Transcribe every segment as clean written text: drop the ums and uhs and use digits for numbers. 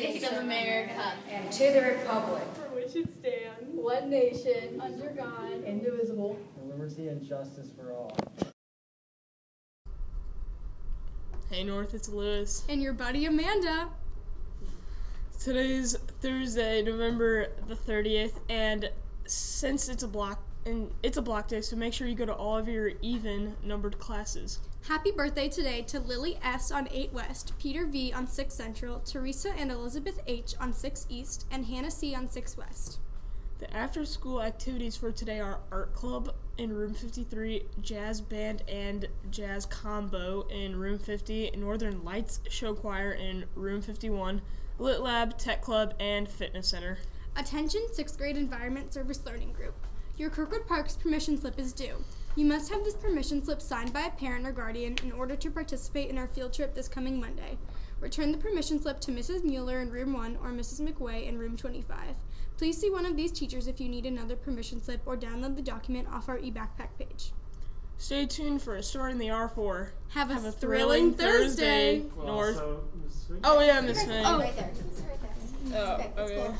States of America, and to the republic for which it stands, one nation, under God, indivisible, with liberty and justice for all. Hey North, it's Lewis. And your buddy Amanda. Today's Thursday, November the 30th, and since it's a block day, so make sure you go to all of your even numbered classes. Happy birthday today to Lily S. on 8 West, Peter V. on 6 Central, Teresa and Elizabeth H. on 6 East, and Hannah C. on 6 West. The after-school activities for today are Art Club in Room 53, Jazz Band and Jazz Combo in Room 50, Northern Lights Show Choir in Room 51, Lit Lab, Tech Club, and Fitness Center. Attention 6th grade Environment Service Learning Group. Your Kirkwood Parks permission slip is due. You must have this permission slip signed by a parent or guardian in order to participate in our field trip this coming Monday. Return the permission slip to Mrs. Mueller in Room 1 or Mrs. McWay in Room 25. Please see one of these teachers if you need another permission slip or download the document off our e-backpack page. Stay tuned for a story in the R4. Have a thrilling Thursday. North. Oh, yeah, Miss Fang. Oh, right there. Oh, Okay, that's okay. cool.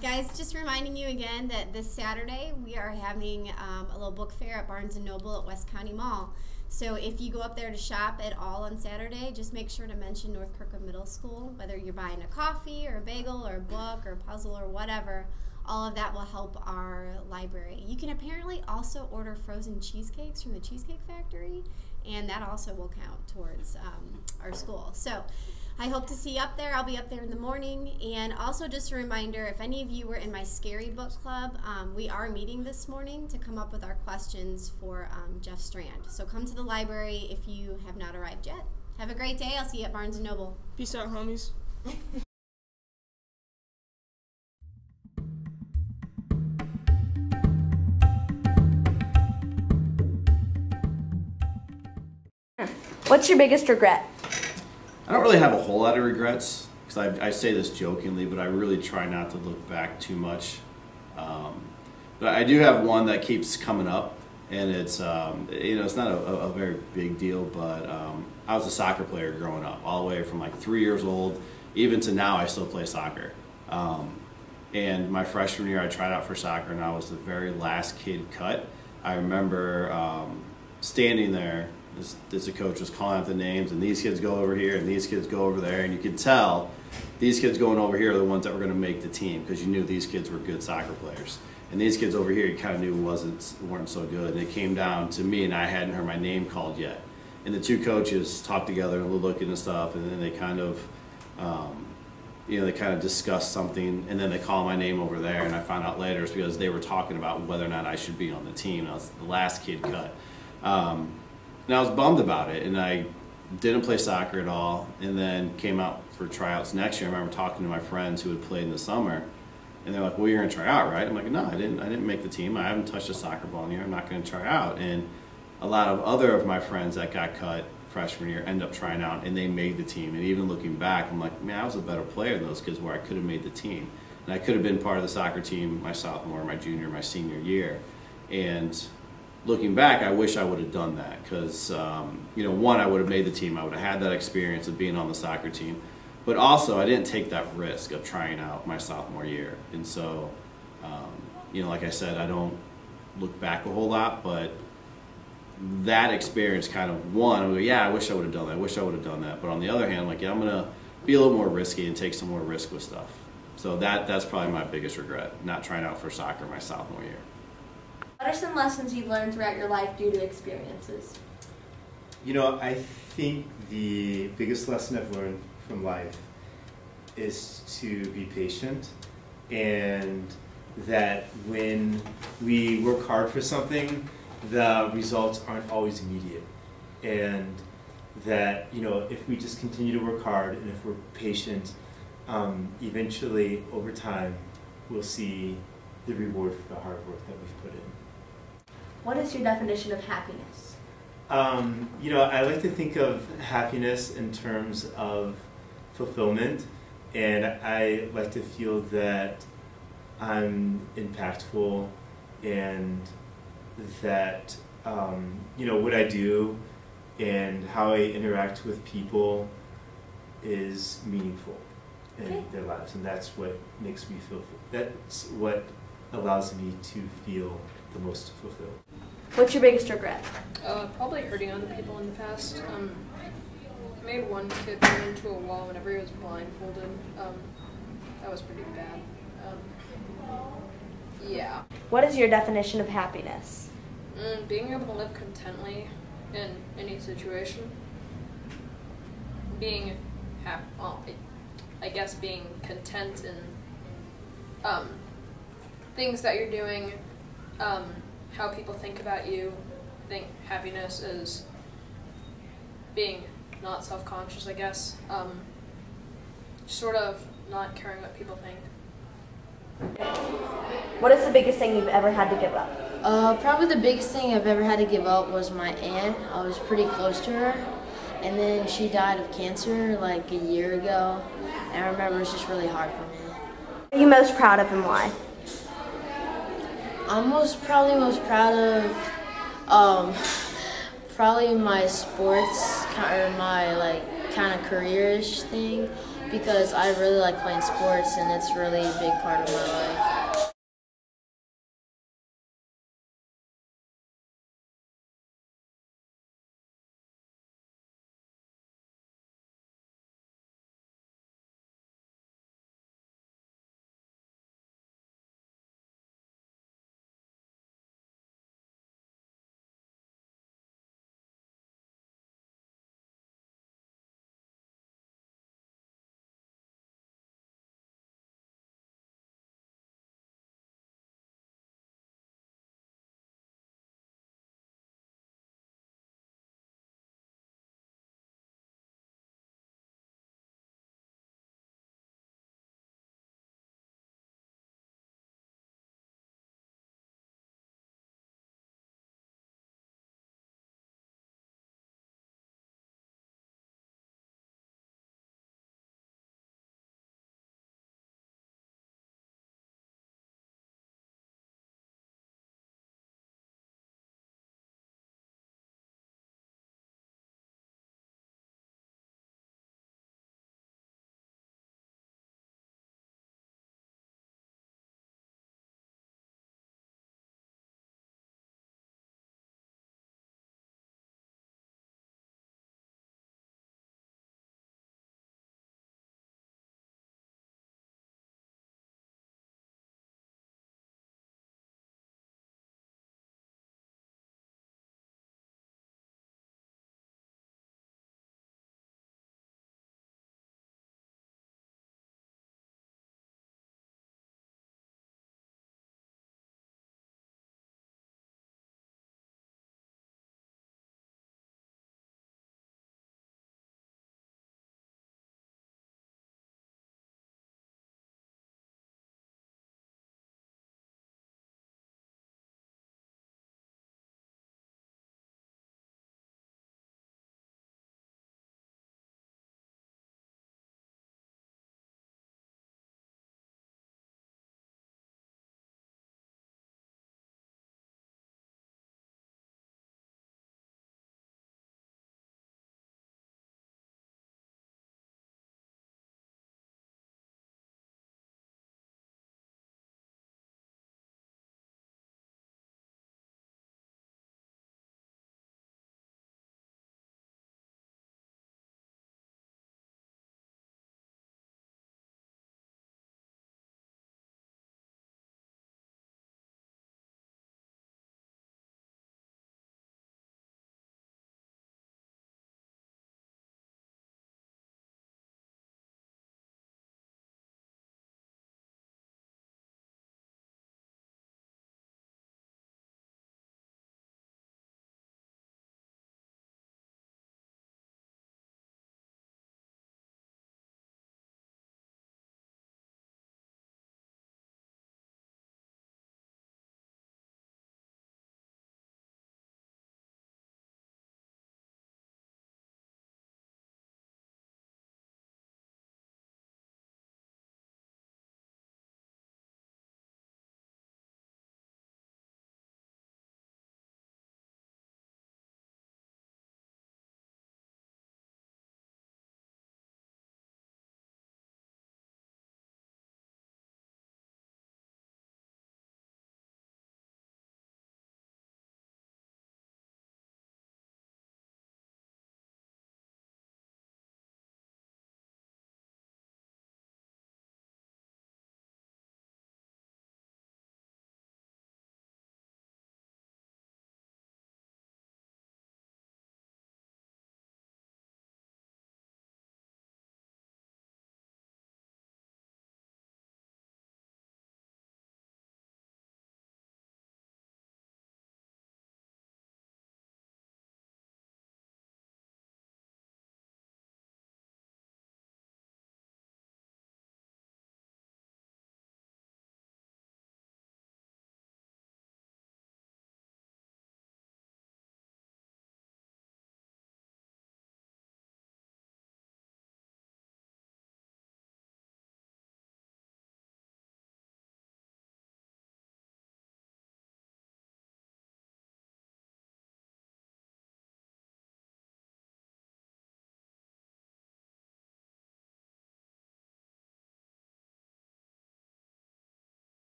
Guys, just reminding you again that this Saturday we are having a little book fair at Barnes & Noble at West County Mall. So if you go up there to shop at all on Saturday, just make sure to mention North Kirkwood Middle School, whether you're buying a coffee or a bagel or a book or a puzzle or whatever. All of that will help our library. You can apparently also order frozen cheesecakes from the Cheesecake Factory, and that also will count towards our school. So I hope to see you up there. I'll be up there in the morning. And also just a reminder, if any of you were in my Scary Book Club, we are meeting this morning to come up with our questions for Jeff Strand. So come to the library if you have not arrived yet. Have a great day. I'll see you at Barnes & Noble. Peace out, homies. What's your biggest regret? I don't really have a whole lot of regrets, because I say this jokingly, but I really try not to look back too much. But I do have one that keeps coming up, and it's it's not a very big deal, but I was a soccer player growing up, all the way from like 3 years old, even to now I still play soccer. And my freshman year I tried out for soccer, and I was the very last kid cut. I remember standing there. This coach was calling out the names, and these kids go over here, and these kids go over there, and you could tell these kids going over here are the ones that were going to make the team, because you knew these kids were good soccer players, and these kids over here you kind of knew weren't so good. And it came down to me, and I hadn't heard my name called yet, and the two coaches talked together and were looking and stuff, and then they kind of they kind of discussed something, and then they called my name over there, and I found out later it's because they were talking about whether or not I should be on the team. I was the last kid cut. And I was bummed about it, and I didn't play soccer at all, and then came out for tryouts next year. I remember talking to my friends who had played in the summer, and they're like, well, you're going to try out, right? I'm like, no, I didn't make the team. I haven't touched a soccer ball in a year. I'm not going to try out. And a lot of other of my friends that got cut freshman year end up trying out, and they made the team. And even looking back, I'm like, man, I was a better player than those kids where I could have made the team. And I could have been part of the soccer team my sophomore, my junior, my senior year. And looking back, I wish I would have done that, because one, I would have made the team. I would have had that experience of being on the soccer team, but also I didn't take that risk of trying out my sophomore year. And so like I said, I don't look back a whole lot, but that experience kind of, one, I'm like, yeah, I wish I would have done that. I wish I would have done that. But on the other hand, like, yeah, I'm going to be a little more risky and take some more risk with stuff. So that's probably my biggest regret, not trying out for soccer my sophomore year. What are some lessons you've learned throughout your life due to experiences? I think the biggest lesson I've learned from life is to be patient, and that when we work hard for something, the results aren't always immediate. And that, if we just continue to work hard and if we're patient, eventually, over time, we'll see the reward for the hard work that we've put in. What is your definition of happiness? I like to think of happiness in terms of fulfillment, and I like to feel that I'm impactful, and that what I do and how I interact with people is meaningful. in their lives, and that's what makes me feel. That's what allows me to feel the most fulfilled. What's your biggest regret? Probably hurting other people in the past. Made one kid run into a wall whenever he was blindfolded. That was pretty bad. Yeah. What is your definition of happiness? Being able to live contently in any situation. Being I guess being content in things that you're doing, how people think about you. I think happiness is being not self-conscious, I guess. Sort of not caring what people think. What is the biggest thing you've ever had to give up? Probably the biggest thing I've ever had to give up was my aunt. I was pretty close to her, and then she died of cancer like a year ago, and I remember it was just really hard for me. What are you most proud of and why? I'm probably most proud of probably my sports or my kind of careerish thing, because I really like playing sports and it's really a big part of my life.